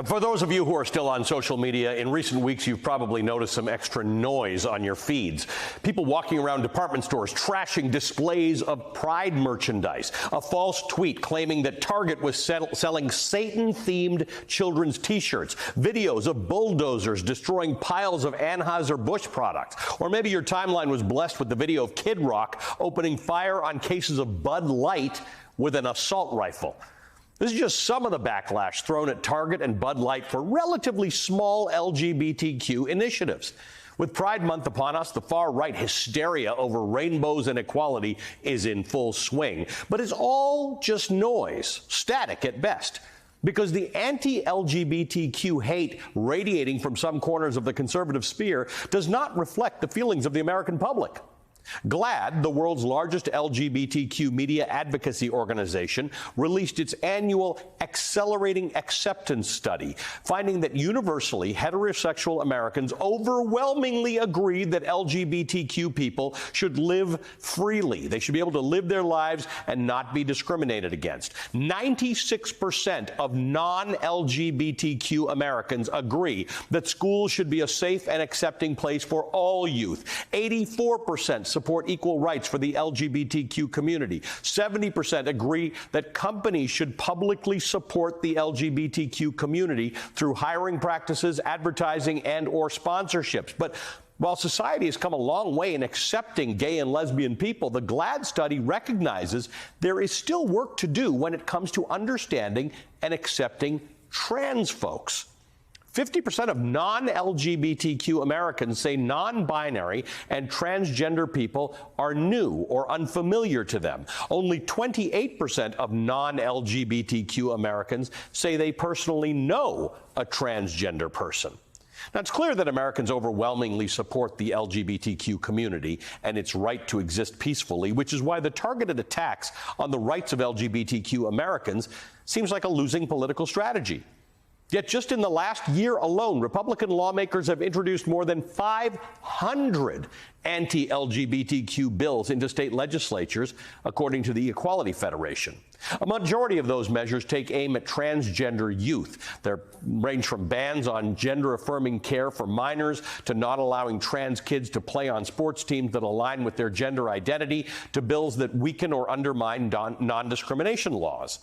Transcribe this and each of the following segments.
For those of you who are still on social media, in recent weeks you've probably noticed some extra noise on your feeds. People walking around department stores trashing displays of Pride merchandise. A false tweet claiming that Target was selling Satan-themed children's T-shirts. Videos of bulldozers destroying piles of Anheuser-Busch products. Or maybe your timeline was blessed with the video of Kid Rock opening fire on cases of Bud Light with an assault rifle. This is just some of the backlash thrown at Target and Bud Light for relatively small LGBTQ initiatives. With Pride Month upon us, the far-right hysteria over rainbows and equality is in full swing. But it's all just noise, static at best. Because the anti-LGBTQ hate radiating from some corners of the conservative sphere does not reflect the feelings of the American public. GLAAD, the world's largest LGBTQ media advocacy organization, released its annual Accelerating Acceptance study, finding that universally heterosexual Americans overwhelmingly agree that LGBTQ people should live freely. They should be able to live their lives and not be discriminated against. 96% of non-LGBTQ Americans agree that schools should be a safe and accepting place for all youth. 84% support equal rights for the LGBTQ community. 70% agree that companies should publicly support the LGBTQ community through hiring practices, advertising, and/or sponsorships. But while society has come a long way in accepting gay and lesbian people, the GLAAD study recognizes there is still work to do when it comes to understanding and accepting trans folks. 50% of non-LGBTQ Americans say non-binary and transgender people are new or unfamiliar to them. Only 28% of non-LGBTQ Americans say they personally know a transgender person. Now, it's clear that Americans overwhelmingly support the LGBTQ community and its right to exist peacefully, which is why the targeted attacks on the rights of LGBTQ Americans seems like a losing political strategy. Yet just in the last year alone, Republican lawmakers have introduced more than 500 anti-LGBTQ bills into state legislatures, according to the Equality Federation. A majority of those measures take aim at transgender youth. They range from bans on gender-affirming care for minors to not allowing trans kids to play on sports teams that align with their gender identity to bills that weaken or undermine non-discrimination laws.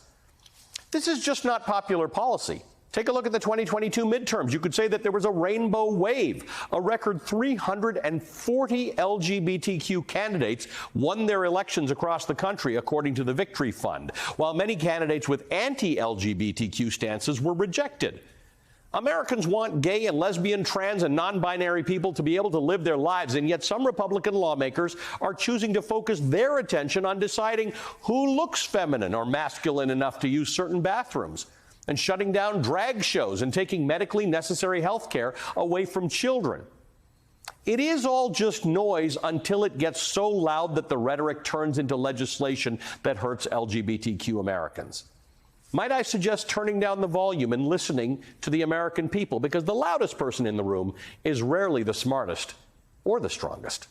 This is just not popular policy. Take a look at the 2022 midterms. You could say that there was a rainbow wave. A record 340 LGBTQ candidates won their elections across the country, according to the Victory Fund, while many candidates with anti-LGBTQ stances were rejected. Americans want gay and lesbian, trans, and non-binary people to be able to live their lives, and yet some Republican lawmakers are choosing to focus their attention on deciding who looks feminine or masculine enough to use certain bathrooms, and shutting down drag shows and taking medically necessary health care away from children. It is all just noise until it gets so loud that the rhetoric turns into legislation that hurts LGBTQ Americans. Might I suggest turning down the volume and listening to the American people, because the loudest person in the room is rarely the smartest or the strongest.